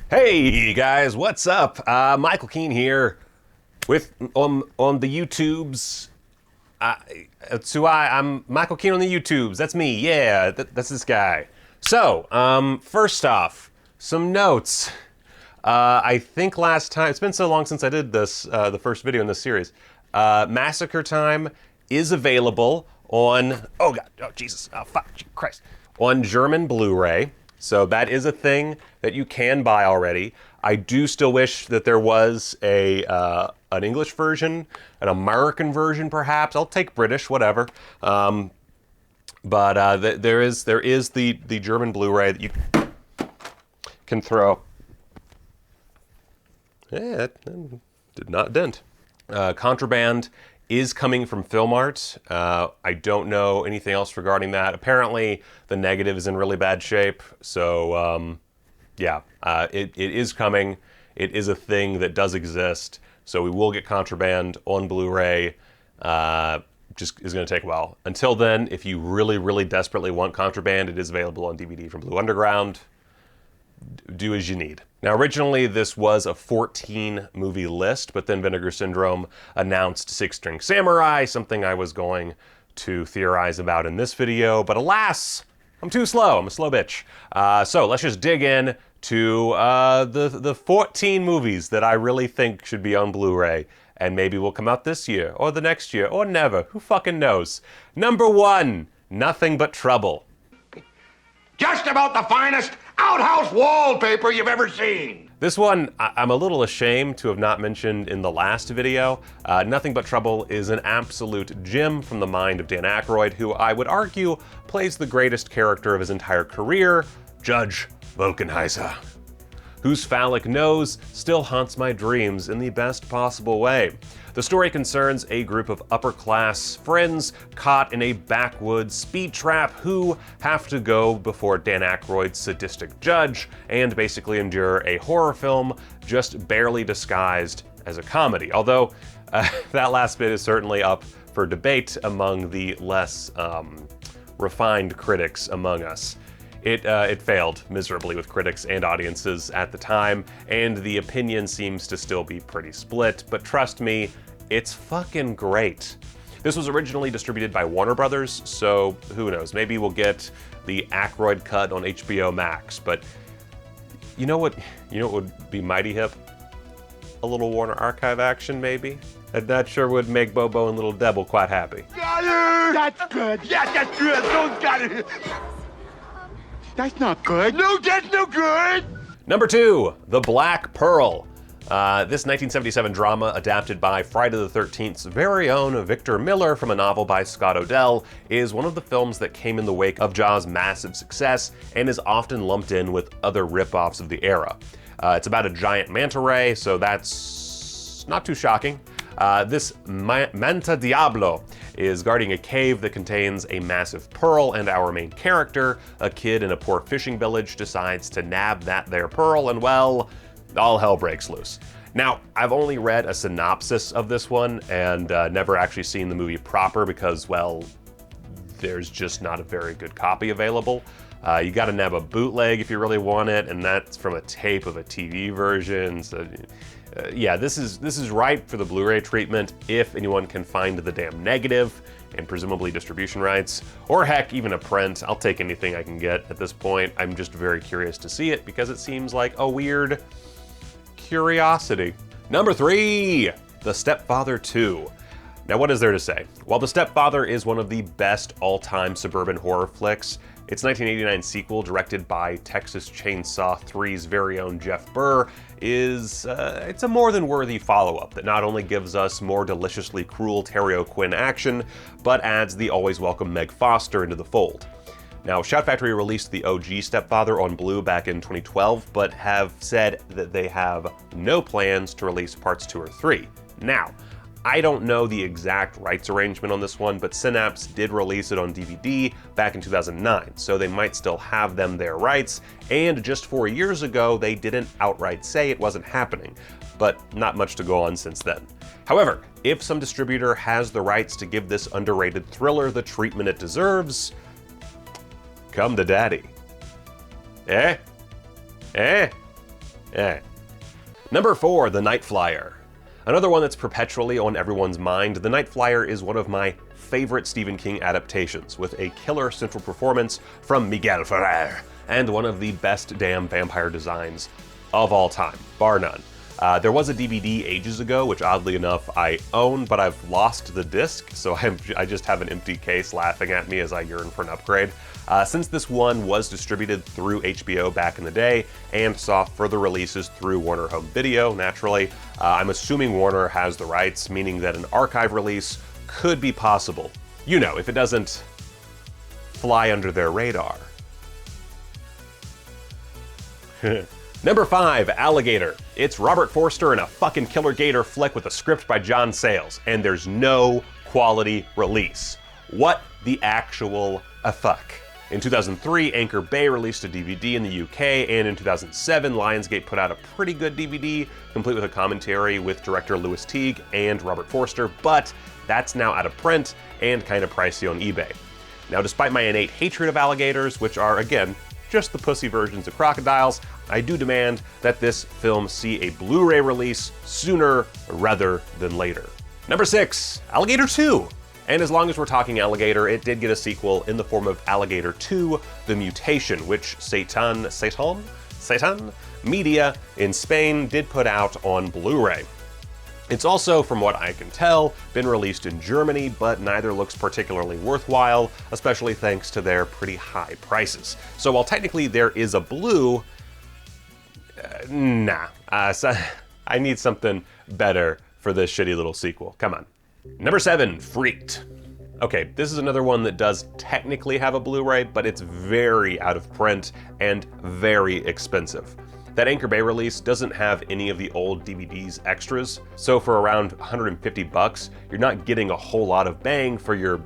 Hey guys, what's up? Michael Keene here with on the YouTubes. I'm Michael Keene on the YouTubes. That's me. Yeah, that's this guy. So, first off, some notes. I think last time, it's been so long since I did this, the first video in this series. Massacre Time is available on, oh God, oh Jesus, oh fuck, Christ, on German Blu-ray. So that is a thing that you can buy already. I do still wish that there was an English version, an American version perhaps. I'll take British, whatever. There is the German Blu-ray that you can throw. Yeah, that did not dent. Contraband is coming from Filmart. I don't know anything else regarding that. Apparently, the negative is in really bad shape. So, it is coming. It is a thing that does exist. So we will get Contraband on Blu-ray. Just is going to take a while. Until then, if you really, really desperately want Contraband, it is available on DVD from Blue Underground. Do as you need. Now, originally this was a 14 movie list, but then Vinegar Syndrome announced Six String Samurai, something I was going to theorize about in this video, but alas, I'm too slow. I'm a slow bitch. So let's just dig in to the 14 movies that I really think should be on Blu-ray, and maybe will come out this year, or the next year, or never. Who fucking knows? Number 1, Nothing But Trouble. Just about the finest outhouse wallpaper you've ever seen. This one, I'm a little ashamed to have not mentioned in the last video. Nothing But Trouble is an absolute gem from the mind of Dan Aykroyd, who I would argue plays the greatest character of his entire career, Judge Volkenheiser, whose phallic nose still haunts my dreams in the best possible way. The story concerns a group of upper-class friends caught in a backwoods speed trap who have to go before Dan Aykroyd's sadistic judge and basically endure a horror film just barely disguised as a comedy. Although that last bit is certainly up for debate among the less refined critics among us. It failed miserably with critics and audiences at the time, and the opinion seems to still be pretty split, but trust me, it's fucking great. This was originally distributed by Warner Brothers, so who knows, maybe we'll get the Aykroyd cut on HBO Max, but you know what would be mighty hip? A little Warner Archive action, maybe? And that sure would make Bobo and Little Devil quite happy. Got her! That's good. Yeah, that's good. Those got it. That's not good. No, that's no good. Number 2, The Black Pearl. This 1977 drama, adapted by Friday the 13th's very own Victor Miller from a novel by Scott Odell, is one of the films that came in the wake of Jaws' massive success and is often lumped in with other rip-offs of the era. It's about a giant manta ray, so that's not too shocking. This Manta Diablo is guarding a cave that contains a massive pearl, and our main character, a kid in a poor fishing village, decides to nab that there pearl, and well, all hell breaks loose. Now, I've only read a synopsis of this one and never actually seen the movie proper because, well, there's just not a very good copy available. You gotta nab a bootleg if you really want it, and that's from a tape of a TV version, so yeah, this is ripe for the Blu-ray treatment if anyone can find the damn negative and presumably distribution rights, or heck, even a print. I'll take anything I can get at this point. I'm just very curious to see it because it seems like a weird curiosity. Number 3, The Stepfather II. Now, what is there to say? While The Stepfather is one of the best all-time suburban horror flicks, its 1989 sequel, directed by Texas Chainsaw 3's very own Jeff Burr, it's a more than worthy follow-up that not only gives us more deliciously cruel Terry O'Quinn action, but adds the always welcome Meg Foster into the fold. Now, Shout Factory released the OG Stepfather on Blu back in 2012, but have said that they have no plans to release parts 2 or 3. Now, I don't know the exact rights arrangement on this one, but Synapse did release it on DVD back in 2009, so they might still have their rights, and just 4 years ago, they didn't outright say it wasn't happening, but not much to go on since then. However, if some distributor has the rights to give this underrated thriller the treatment it deserves, come to daddy. Number 4, The Nightflyer. Another one that's perpetually on everyone's mind, The Nightflyer is one of my favorite Stephen King adaptations, with a killer central performance from Miguel Ferrer, and one of the best damn vampire designs of all time, bar none. There was a DVD ages ago, which oddly enough I own, but I've lost the disc, so I just have an empty case laughing at me as I yearn for an upgrade. Since this one was distributed through HBO back in the day and saw further releases through Warner Home Video, naturally, I'm assuming Warner has the rights, meaning that an archive release could be possible. You know, if it doesn't fly under their radar. Number 5, Alligator. It's Robert Forster in a fucking killer gator flick with a script by John Sayles, and there's no quality release. What the actual fuck? In 2003, Anchor Bay released a DVD in the UK, and in 2007, Lionsgate put out a pretty good DVD, complete with a commentary with director Louis Teague and Robert Forster, but that's now out of print and kind of pricey on eBay. Now, despite my innate hatred of alligators, which are, again, just the pussy versions of crocodiles, I do demand that this film see a Blu-ray release sooner rather than later. Number 6, Alligator II. And as long as we're talking Alligator, it did get a sequel in the form of Alligator II, The Mutation, which Satan Media in Spain did put out on Blu-ray. It's also, from what I can tell, been released in Germany, but neither looks particularly worthwhile, especially thanks to their pretty high prices. So while technically there is a Blu, so I need something better for this shitty little sequel. Come on. Number 7, Freaked. Okay, this is another one that does technically have a Blu-ray, but it's very out of print and very expensive. That Anchor Bay release doesn't have any of the old DVD's extras, so for around $150, you're not getting a whole lot of bang for your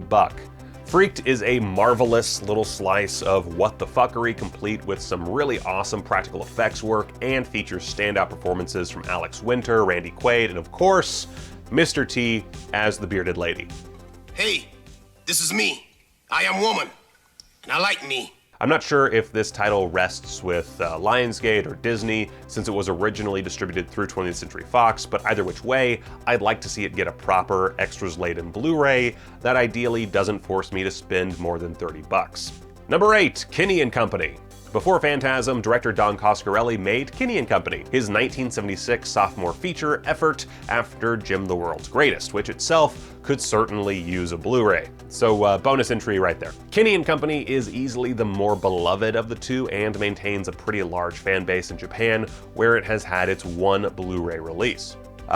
buck. Freaked is a marvelous little slice of what the fuckery, complete with some really awesome practical effects work, and features standout performances from Alex Winter, Randy Quaid, and of course, Mr. T as the bearded lady. Hey, this is me. I am woman, and I like me. I'm not sure if this title rests with Lionsgate or Disney, since it was originally distributed through 20th Century Fox, but either which way, I'd like to see it get a proper extras-laden Blu-ray that ideally doesn't force me to spend more than $30. Number 8, Kinney & Company. Before Phantasm, director Don Coscarelli made Kinney & Company, his 1976 sophomore feature effort after Jim the World's Greatest, which itself could certainly use a Blu-ray. So bonus entry right there. Kinney & Company is easily the more beloved of the two and maintains a pretty large fan base in Japan, where it has had its one Blu-ray release.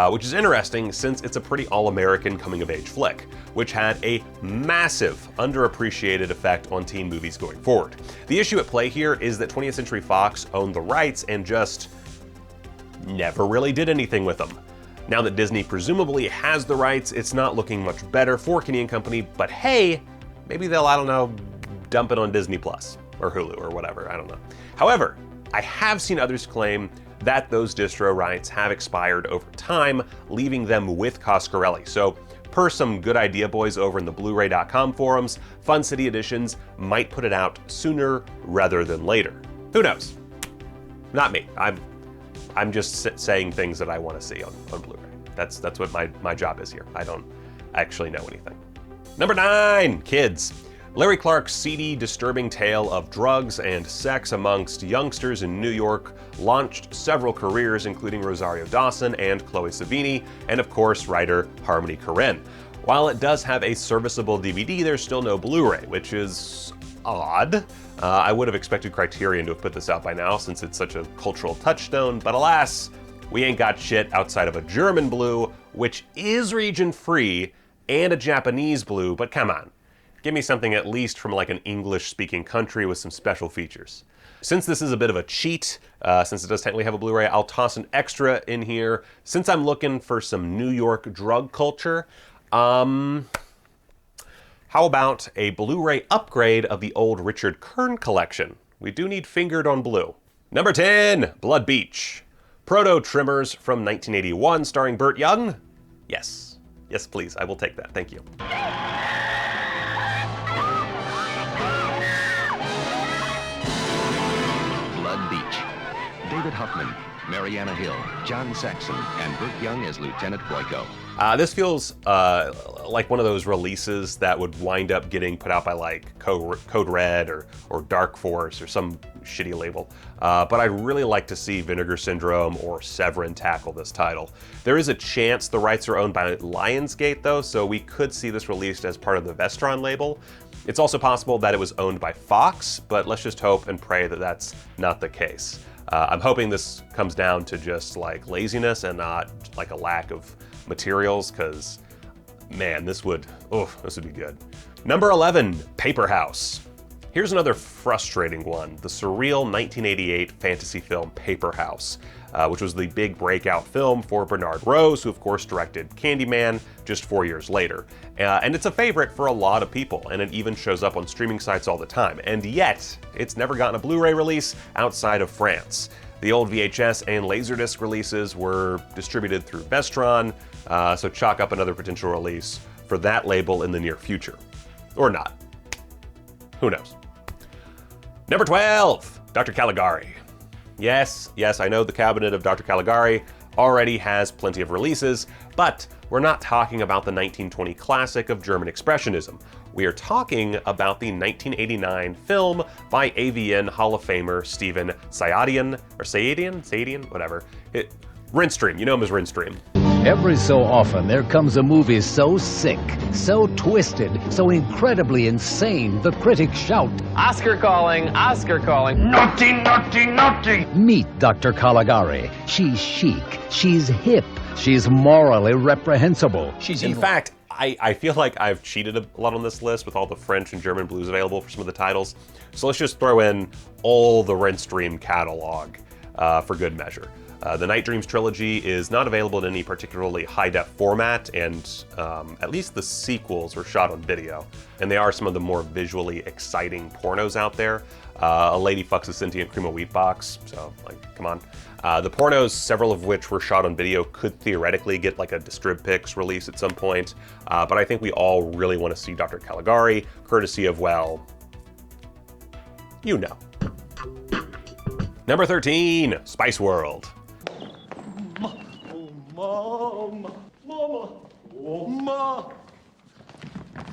Which is interesting since it's a pretty all-American coming-of-age flick, which had a massive underappreciated effect on teen movies going forward. The issue at play here is that 20th Century Fox owned the rights and just never really did anything with them. Now that Disney presumably has the rights, it's not looking much better for Kinney & Company, but hey, maybe they'll, I don't know, dump it on Disney Plus or Hulu or whatever, I don't know. However, I have seen others claim that those distro rights have expired over time, leaving them with Coscarelli. So, per some good idea boys over in the Blu-ray.com forums, Fun City Editions might put it out sooner rather than later. Who knows? Not me. I'm just saying things that I want to see on Blu-ray. That's what my job is here. I don't actually know anything. Number 9, Kids. Larry Clark's seedy, disturbing tale of drugs and sex amongst youngsters in New York launched several careers, including Rosario Dawson and Chloe Sevigny, and of course, writer Harmony Korine. While it does have a serviceable DVD, there's still no Blu-ray, which is odd. I would have expected Criterion to have put this out by now, since it's such a cultural touchstone, but alas, we ain't got shit outside of a German Blu, which is region-free, and a Japanese Blu, but come on. Give me something at least from like an English-speaking country with some special features. Since this is a bit of a cheat, since it does technically have a Blu-ray, I'll toss an extra in here. Since I'm looking for some New York drug culture, how about a Blu-ray upgrade of the old Richard Kern collection? We do need Fingered on Blue. Number 10, Blood Beach. Proto Trimmers from 1981 starring Burt Young? Yes. Yes, please. I will take that. Thank you. David Huffman, Mariana Hill, John Saxon, and Burt Young as Lieutenant Boyko. This feels like one of those releases that would wind up getting put out by like Code Red or Dark Force or some shitty label. But I'd really like to see Vinegar Syndrome or Severin tackle this title. There is a chance the rights are owned by Lionsgate though, so we could see this released as part of the Vestron label. It's also possible that it was owned by Fox, but let's just hope and pray that that's not the case. I'm hoping this comes down to just like laziness and not like a lack of materials, because man, this would be good. Number 11, Paper House. Here's another frustrating one, the surreal 1988 fantasy film Paper House, which was the big breakout film for Bernard Rose, who of course directed Candyman just 4 years later. And it's a favorite for a lot of people, and it even shows up on streaming sites all the time, and yet it's never gotten a Blu-ray release outside of France. The old VHS and Laserdisc releases were distributed through Vestron, so chalk up another potential release for that label in the near future. Or not. Who knows? Number 12, Dr. Caligari. Yes, I know the cabinet of Dr. Caligari already has plenty of releases, but we're not talking about the 1920 classic of German Expressionism. We are talking about the 1989 film by AVN Hall of Famer Steven Sayadian, whatever. Renstream, you know him as Renstream. Every so often, there comes a movie so sick, so twisted, so incredibly insane, the critics shout, Oscar calling, Oscar calling. Naughty, naughty, naughty! Meet Dr. Caligari. She's chic, she's hip, she's morally reprehensible. In fact, I feel like I've cheated a lot on this list with all the French and German blues available for some of the titles. So let's just throw in all the Renstream catalog for good measure. The Night Dreams trilogy is not available in any particularly high-def format, and at least the sequels were shot on video. And they are some of the more visually exciting pornos out there. A lady fucks a sentient cream of wheat box, so like, come on. The pornos, several of which were shot on video, could theoretically get like a Distrib-Pix release at some point, but I think we all really want to see Dr. Caligari, courtesy of, well, you know. Number 13, Spice World.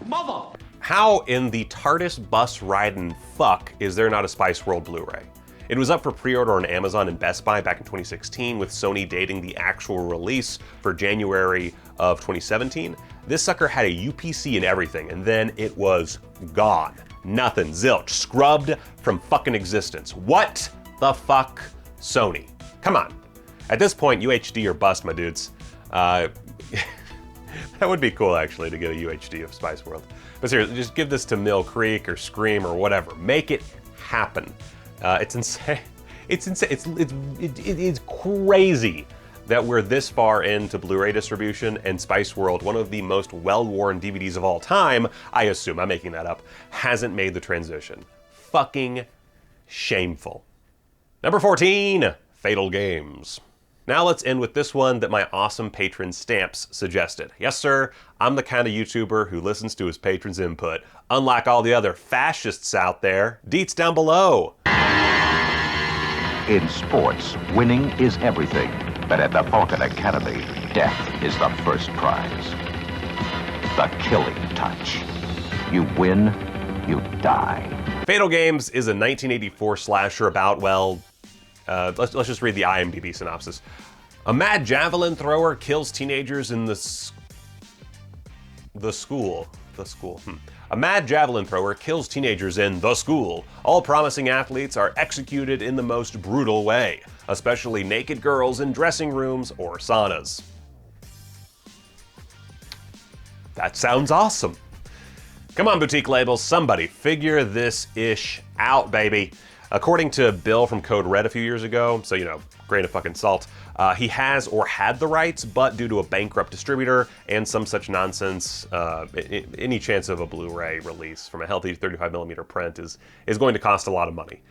Mother! How in the TARDIS bus riding fuck is there not a Spice World Blu-ray? It was up for pre-order on Amazon and Best Buy back in 2016, with Sony dating the actual release for January of 2017. This sucker had a UPC and everything, and then it was gone. Nothing, zilch, scrubbed from fucking existence. What the fuck, Sony? Come on. At this point, UHD or bust, my dudes. That would be cool, actually, to get a UHD of Spice World. But seriously, just give this to Mill Creek or Scream or whatever. Make it happen. It's insane. It's insane. It's crazy that we're this far into Blu-ray distribution, and Spice World, one of the most well-worn DVDs of all time, I assume, I'm making that up, hasn't made the transition. Fucking shameful. Number 14, Fatal Games. Now let's end with this one that my awesome patron Stamps suggested. Yes, sir, I'm the kind of YouTuber who listens to his patrons' input. Unlike all the other fascists out there, deets down below. In sports, winning is everything. But at the Falcon Academy, death is the first prize. The killing touch. You win, you die. Fatal Games is a 1984 slasher about, well, let's just read the IMDb synopsis. A mad javelin thrower kills teenagers in the school. A mad javelin thrower kills teenagers in the school. All promising athletes are executed in the most brutal way, especially naked girls in dressing rooms or saunas. That sounds awesome. Come on, boutique labels, somebody figure this ish out, baby. According to Bill from Code Red a few years ago, so you know, grain of fucking salt, he has or had the rights, but due to a bankrupt distributor and some such nonsense, any chance of a Blu-ray release from a healthy 35mm print is going to cost a lot of money.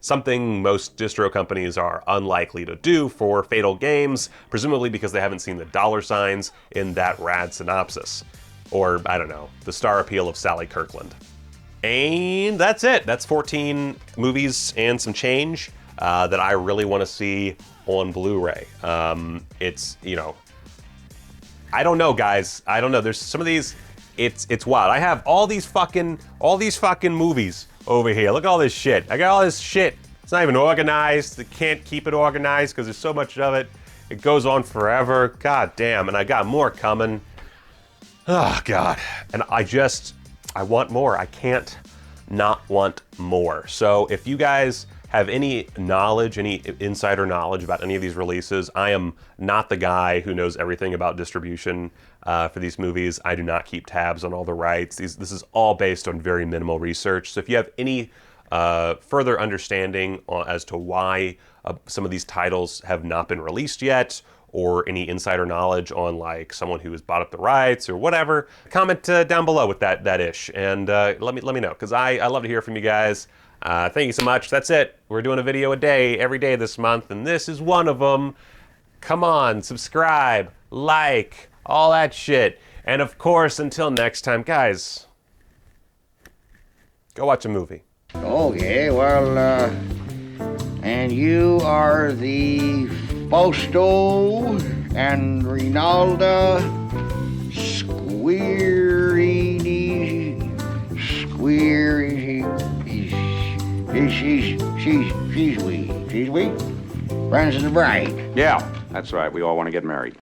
Something most distro companies are unlikely to do for Fatal Games, presumably because they haven't seen the dollar signs in that rad synopsis. Or, I don't know, the star appeal of Sally Kirkland. And that's it. That's 14 movies and some change. that I really want to see on Blu-ray. It's, you know, I don't know, guys. I don't know. There's some of these, it's wild. I have all these fucking movies over here. Look at all this shit. I got all this shit. It's not even organized. I can't keep it organized because there's so much of it. It goes on forever. God damn, and I got more coming. Oh, God. And I want more. I can't not want more. So if you guys have any knowledge, any insider knowledge about any of these releases, I am not the guy who knows everything about distribution for these movies. I do not keep tabs on all the rights. This is all based on very minimal research. So if you have any further understanding as to why some of these titles have not been released yet, or any insider knowledge on like someone who has bought up the rights or whatever, comment down below with that ish, and let me know, because I love to hear from you guys. Thank you so much. That's it. We're doing a video a day every day this month, and this is one of them. Come on, subscribe, like, all that shit. And of course, until next time, guys, go watch a movie. Okay, well, and you are the Fausto and Rinalda she's we. Friends of the bride. Yeah, that's right. We all want to get married.